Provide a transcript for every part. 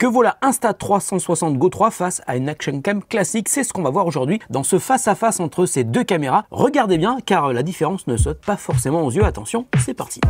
Que vaut la Insta360 Go 3 face à une Action Cam classique? C'est ce qu'on va voir aujourd'hui dans ce face-à-face entre ces deux caméras. Regardez bien car la différence ne saute pas forcément aux yeux. Attention, c'est parti.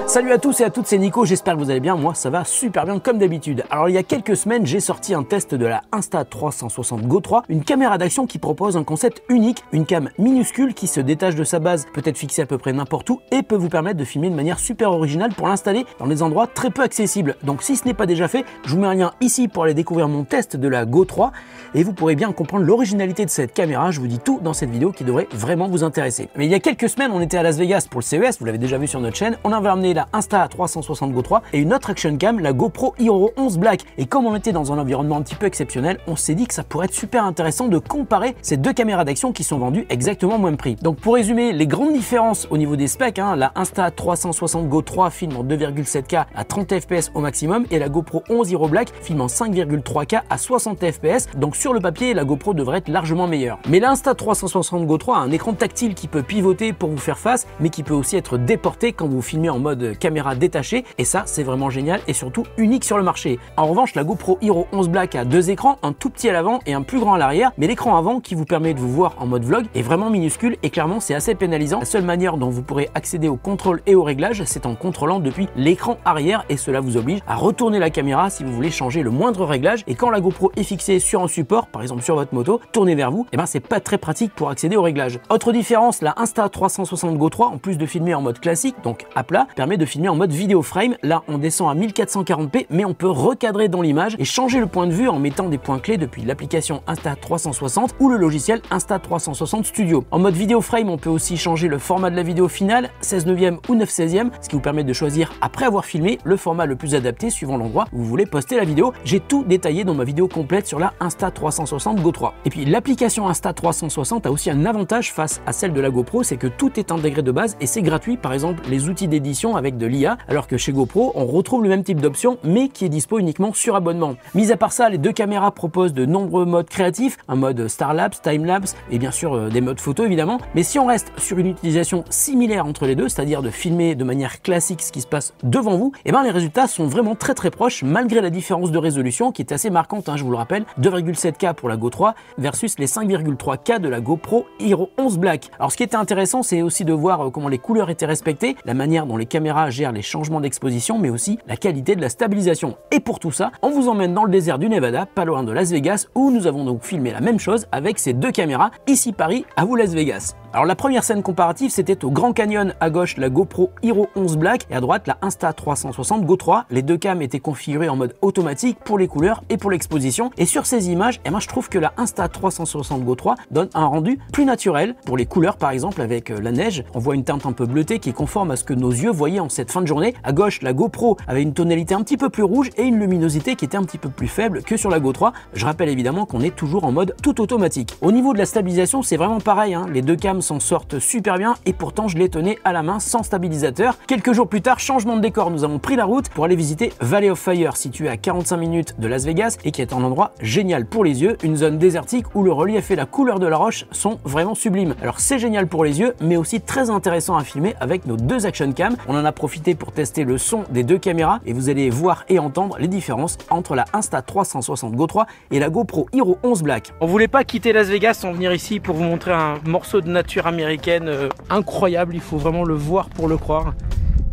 Salut à tous et à toutes, c'est Nico, j'espère que vous allez bien, moi ça va super bien comme d'habitude. Alors il y a quelques semaines, j'ai sorti un test de la Insta360 Go 3, une caméra d'action qui propose un concept unique, une cam minuscule qui se détache de sa base, peut être fixée à peu près n'importe où et peut vous permettre de filmer de manière super originale pour l'installer dans des endroits très peu accessibles. Donc si ce n'est pas déjà fait, je vous mets un lien ici pour aller découvrir mon test de la Go 3 et vous pourrez bien comprendre l'originalité de cette caméra. Je vous dis tout dans cette vidéo qui devrait vraiment vous intéresser. Mais il y a quelques semaines, on était à Las Vegas pour le CES, vous l'avez déjà vu sur notre chaîne, on avait amené la Insta360 Go 3 et une autre action cam, la GoPro Hero 11 Black. Et comme on était dans un environnement un petit peu exceptionnel, on s'est dit que ça pourrait être super intéressant de comparer ces deux caméras d'action qui sont vendues exactement au même prix. Donc pour résumer les grandes différences au niveau des specs, la Insta360 Go 3 filme en 2,7K à 30 fps au maximum et la GoPro 11 Hero Black filme en 5,3K à 60 fps. Donc sur le papier, la GoPro devrait être largement meilleure. Mais la Insta360 Go 3 a un écran tactile qui peut pivoter pour vous faire face, mais qui peut aussi être déporté quand vous filmez en mode caméra détachée, et ça c'est vraiment génial et surtout unique sur le marché. En revanche, la GoPro Hero 11 Black a deux écrans, un tout petit à l'avant et un plus grand à l'arrière, mais l'écran avant qui vous permet de vous voir en mode vlog est vraiment minuscule et clairement c'est assez pénalisant. La seule manière dont vous pourrez accéder au contrôle et au réglage, c'est en contrôlant depuis l'écran arrière et cela vous oblige à retourner la caméra si vous voulez changer le moindre réglage. Et quand la GoPro est fixée sur un support, par exemple sur votre moto, tournée vers vous, et c'est pas très pratique pour accéder au réglage. Autre différence, la Insta360 Go 3, en plus de filmer en mode classique, donc à plat, permet de filmer en mode vidéo frame. Là on descend à 1440p, mais on peut recadrer dans l'image et changer le point de vue en mettant des points clés depuis l'application Insta360 ou le logiciel Insta360 Studio. En mode vidéo frame, on peut aussi changer le format de la vidéo finale, 16:9 ou 9/16, ce qui vous permet de choisir après avoir filmé le format le plus adapté suivant l'endroit où vous voulez poster la vidéo. J'ai tout détaillé dans ma vidéo complète sur la Insta360 Go 3. Et puis l'application Insta360 a aussi un avantage face à celle de la GoPro, c'est que tout est intégré de base et c'est gratuit, par exemple les outils d'édition avec de l'IA, alors que chez GoPro on retrouve le même type d'option mais qui est dispo uniquement sur abonnement. Mis à part ça, les deux caméras proposent de nombreux modes créatifs, un mode Starlapse, Timelapse et bien sûr des modes photo évidemment. Mais si on reste sur une utilisation similaire entre les deux, c'est-à-dire de filmer de manière classique ce qui se passe devant vous, les résultats sont vraiment très proches malgré la différence de résolution qui est assez marquante, je vous le rappelle, 2,7K pour la Go 3 versus les 5,3K de la GoPro Hero 11 Black. Alors ce qui était intéressant, c'est aussi de voir comment les couleurs étaient respectées, la manière dont les caméras gèrent les changements d'exposition, mais aussi la qualité de la stabilisation. Et pour tout ça, on vous emmène dans le désert du Nevada, pas loin de Las Vegas, où nous avons donc filmé la même chose avec ces deux caméras. Ici Paris, à vous Las Vegas. Alors la première scène comparative, c'était au Grand Canyon, à gauche la GoPro Hero 11 Black et à droite la Insta360 Go 3. Les deux cams étaient configurés en mode automatique pour les couleurs et pour l'exposition. Et sur ces images, je trouve que la Insta360 Go 3 donne un rendu plus naturel. Pour les couleurs par exemple, avec la neige, on voit une teinte un peu bleutée qui est conforme à ce que nos yeux voyaient en cette fin de journée. À gauche, la GoPro avait une tonalité un petit peu plus rouge et une luminosité qui était un petit peu plus faible que sur la Go 3. Je rappelle évidemment qu'on est toujours en mode tout automatique. Au niveau de la stabilisation, c'est vraiment pareil, les deux cams s'en sortent super bien et pourtant je les tenais à la main sans stabilisateur. Quelques jours plus tard, changement de décor, nous avons pris la route pour aller visiter Valley of Fire, situé à 45 minutes de Las Vegas et qui est un endroit génial pour les yeux, une zone désertique où le relief et la couleur de la roche sont vraiment sublimes. Alors c'est génial pour les yeux, mais aussi très intéressant à filmer avec nos deux action cam. On en a profité pour tester le son des deux caméras et vous allez voir et entendre les différences entre la Insta360 Go 3 et la GoPro Hero 11 Black. On voulait pas quitter Las Vegas sans venir ici pour vous montrer un morceau de nature américaine incroyable, il faut vraiment le voir pour le croire.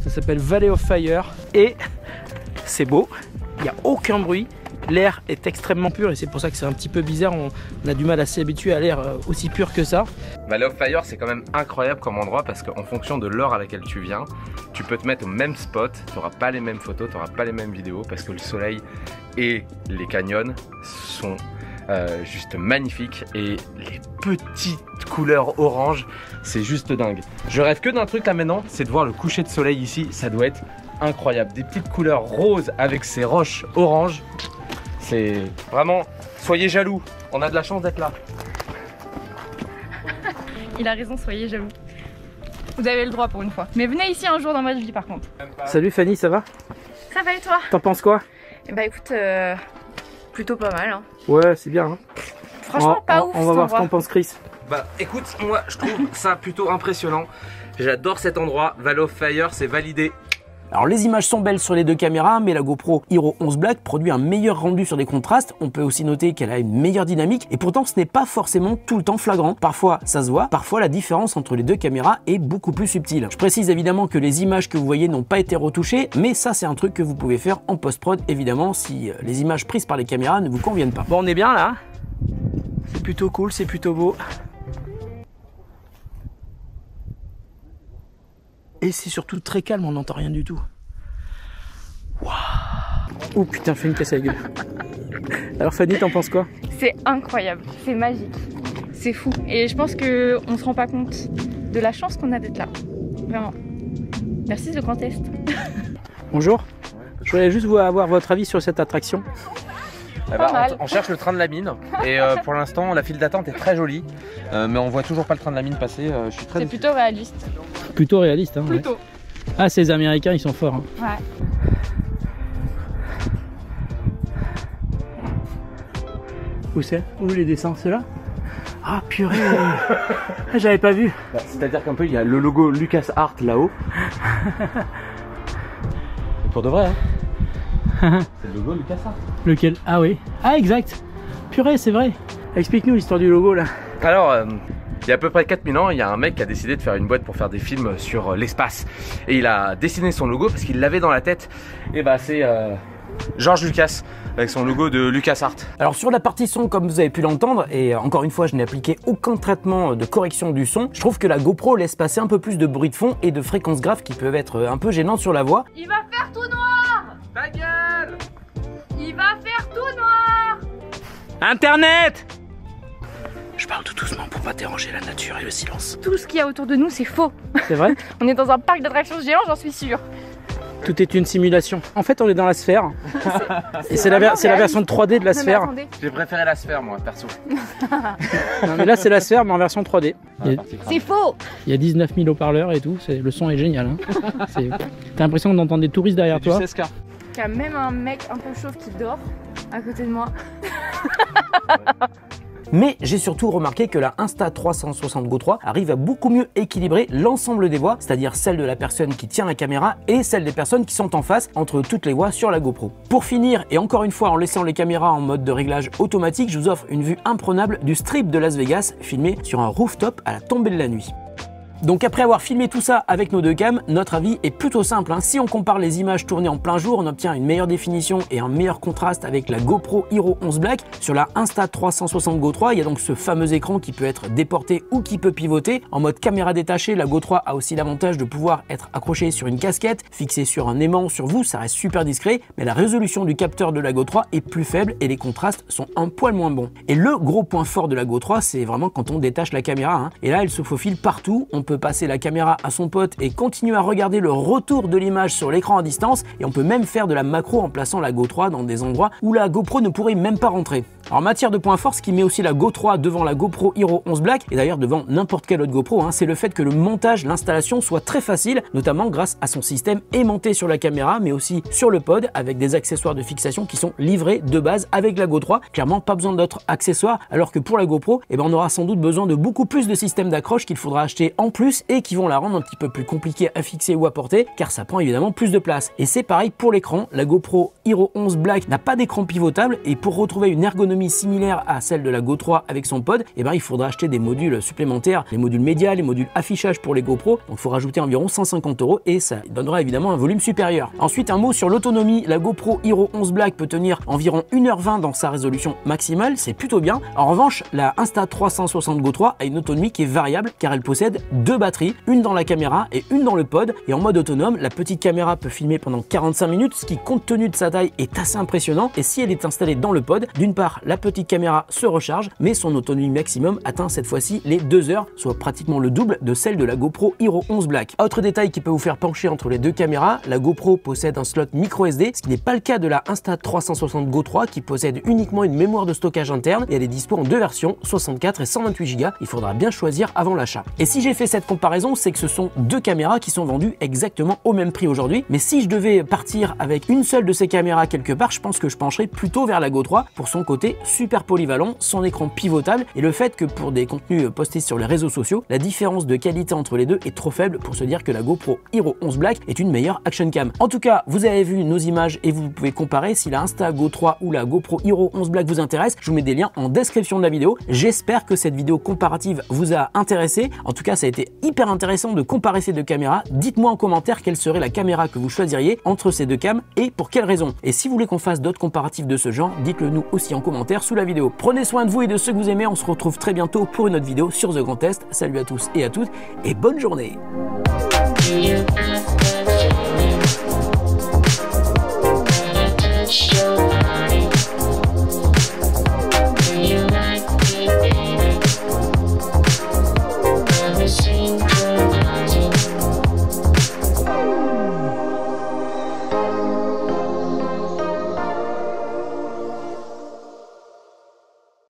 Ça s'appelle Valley of Fire et c'est beau, il n'y a aucun bruit, l'air est extrêmement pur et c'est pour ça que c'est un petit peu bizarre, on a du mal à s'habituer à l'air aussi pur que ça. Valley of Fire, c'est quand même incroyable comme endroit parce qu'en fonction de l'heure à laquelle tu viens, tu peux te mettre au même spot, tu n'auras pas les mêmes photos, tu n'auras pas les mêmes vidéos parce que le soleil et les canyons sont juste magnifiques et les petites couleurs orange, c'est juste dingue. Je rêve que d'un truc là maintenant, c'est de voir le coucher de soleil ici, ça doit être incroyable. Des petites couleurs roses avec ces roches orange, c'est vraiment, soyez jaloux, on a de la chance d'être là. Il a raison, soyez jaloux. Vous avez le droit pour une fois. Mais venez ici un jour dans votre vie par contre. Salut Fanny, ça va? Ça va et toi? T'en penses quoi? Bah écoute, plutôt pas mal. Ouais, c'est bien. Franchement, pas ouf. On va voir ce qu'en pense Chris. Bah écoute, moi je trouve ça plutôt impressionnant. J'adore cet endroit. Valley of Fire, c'est validé. Alors les images sont belles sur les deux caméras, mais la GoPro Hero 11 Black produit un meilleur rendu sur des contrastes. On peut aussi noter qu'elle a une meilleure dynamique, et pourtant ce n'est pas forcément tout le temps flagrant. Parfois ça se voit, parfois la différence entre les deux caméras est beaucoup plus subtile. Je précise évidemment que les images que vous voyez n'ont pas été retouchées, mais ça c'est un truc que vous pouvez faire en post-prod évidemment si les images prises par les caméras ne vous conviennent pas. Bon, on est bien là, c'est plutôt cool, c'est plutôt beau. Et c'est surtout très calme, on n'entend rien du tout. Waouh. Oh putain, je fais une casse à la gueule. Alors Fanny, t'en penses quoi? C'est incroyable, c'est magique, c'est fou. Et je pense qu'on ne se rend pas compte de la chance qu'on a d'être là. Vraiment. Merci ce grand test. Bonjour. Je voulais juste avoir votre avis sur cette attraction. On cherche le train de la mine et pour l'instant la file d'attente est très jolie, mais on voit toujours pas le train de la mine passer. Je suis très C'est plutôt réaliste. Plutôt réaliste, hein. Plutôt. Ouais. Ah, ces Américains, ils sont forts. Hein. Ouais. Où c'est? Où les dessins? Ceux-là? Ah purée. J'avais pas vu. C'est-à-dire qu'un peu il y a le logo LucasArts là-haut. Pour de vrai, hein. C'est le logo LucasArts. Lequel? Ah oui. Ah exact. Purée, c'est vrai. Explique-nous l'histoire du logo là. Alors, il y a à peu près 4000 ans, il y a un mec qui a décidé de faire une boîte pour faire des films sur l'espace. Et il a dessiné son logo parce qu'il l'avait dans la tête. Et bah c'est George Lucas avec son logo de LucasArts. Alors sur la partie son, comme vous avez pu l'entendre, et encore une fois je n'ai appliqué aucun traitement de correction du son, je trouve que la GoPro laisse passer un peu plus de bruit de fond et de fréquences graves qui peuvent être un peu gênantes sur la voix. Il va faire tout noir. Ta gueule. Il va faire tout noir. Internet. Je parle tout doucement pour pas déranger la nature et le silence. Tout ce qu'il y a autour de nous, c'est faux. C'est vrai? On est dans un parc d'attractions géant, j'en suis sûre. Tout est une simulation. En fait, on est dans la sphère. Et c'est la version 3D de la sphère. J'ai préféré la sphère, moi, perso. Non, mais là, c'est la sphère, mais en version 3D. C'est faux. Il y a 19 000 haut-parleurs et tout. Le son est génial. Hein. T'as l'impression d'entendre des touristes derrière toi. Il y a même un mec un peu chauve qui dort à côté de moi. Mais j'ai surtout remarqué que la Insta360 Go 3 arrive à beaucoup mieux équilibrer l'ensemble des voix, c'est-à-dire celle de la personne qui tient la caméra et celle des personnes qui sont en face entre toutes les voix sur la GoPro. Pour finir, et encore une fois en laissant les caméras en mode de réglage automatique, je vous offre une vue imprenable du Strip de Las Vegas filmé sur un rooftop à la tombée de la nuit. Donc après avoir filmé tout ça avec nos deux cams, notre avis est plutôt simple. Si on compare les images tournées en plein jour, on obtient une meilleure définition et un meilleur contraste avec la GoPro Hero 11 Black. Sur la Insta360 Go 3, il y a donc ce fameux écran qui peut être déporté ou qui peut pivoter. En mode caméra détachée, la Go 3 a aussi l'avantage de pouvoir être accrochée sur une casquette, fixée sur un aimant sur vous, ça reste super discret, mais la résolution du capteur de la Go 3 est plus faible et les contrastes sont un poil moins bons. Et le gros point fort de la Go 3, c'est vraiment quand on détache la caméra. Et là, elle se faufile partout. On peut passer la caméra à son pote et continuer à regarder le retour de l'image sur l'écran à distance, et on peut même faire de la macro en plaçant la Go 3 dans des endroits où la GoPro ne pourrait même pas rentrer. Alors en matière de points forts, ce qui met aussi la Go 3 devant la GoPro Hero 11 Black, et d'ailleurs devant n'importe quelle autre GoPro, c'est le fait que le montage, l'installation soit très facile, notamment grâce à son système aimanté sur la caméra, mais aussi sur le pod, avec des accessoires de fixation qui sont livrés de base avec la Go 3. Clairement, pas besoin d'autres accessoires, alors que pour la GoPro, on aura sans doute besoin de beaucoup plus de systèmes d'accroche qu'il faudra acheter en plus et qui vont la rendre un petit peu plus compliquée à fixer ou à porter, car ça prend évidemment plus de place. Et c'est pareil pour l'écran, la GoPro Hero 11 Black n'a pas d'écran pivotable, et pour retrouver une ergonomie similaire à celle de la Go 3 avec son pod, il faudra acheter des modules supplémentaires, les modules média, les modules affichage pour les GoPro, donc il faut rajouter environ 150 € et ça donnera évidemment un volume supérieur. Ensuite, un mot sur l'autonomie, la GoPro Hero 11 Black peut tenir environ 1h20 dans sa résolution maximale, c'est plutôt bien. En revanche, la Insta360 Go 3 a une autonomie qui est variable car elle possède deux batteries, une dans la caméra et une dans le pod, et en mode autonome, la petite caméra peut filmer pendant 45 minutes, ce qui compte tenu de sa taille est assez impressionnant, et si elle est installée dans le pod, d'une part la petite caméra se recharge, mais son autonomie maximum atteint cette fois-ci les 2 heures, soit pratiquement le double de celle de la GoPro Hero 11 Black. Autre détail qui peut vous faire pencher entre les deux caméras, la GoPro possède un slot micro SD, ce qui n'est pas le cas de la Insta360 Go 3 qui possède uniquement une mémoire de stockage interne, et elle est dispo en deux versions, 64 et 128 Go, il faudra bien choisir avant l'achat. Et si j'ai fait cette cette comparaison, c'est que ce sont deux caméras qui sont vendues exactement au même prix aujourd'hui. Mais si je devais partir avec une seule de ces caméras quelque part, je pense que je pencherais plutôt vers la Go 3 pour son côté super polyvalent, son écran pivotable et le fait que pour des contenus postés sur les réseaux sociaux, la différence de qualité entre les deux est trop faible pour se dire que la GoPro Hero 11 Black est une meilleure action cam. En tout cas, vous avez vu nos images et vous pouvez comparer. Si la Instago 3 ou la GoPro Hero 11 Black vous intéresse, je vous mets des liens en description de la vidéo. J'espère que cette vidéo comparative vous a intéressé. En tout cas, ça a été hyper intéressant de comparer ces deux caméras. Dites-moi en commentaire quelle serait la caméra que vous choisiriez entre ces deux cams et pour quelle raison. Et si vous voulez qu'on fasse d'autres comparatifs de ce genre, dites-le nous aussi en commentaire sous la vidéo. Prenez soin de vous et de ceux que vous aimez. On se retrouve très bientôt pour une autre vidéo sur The Grand Test. Salut à tous et à toutes et bonne journée.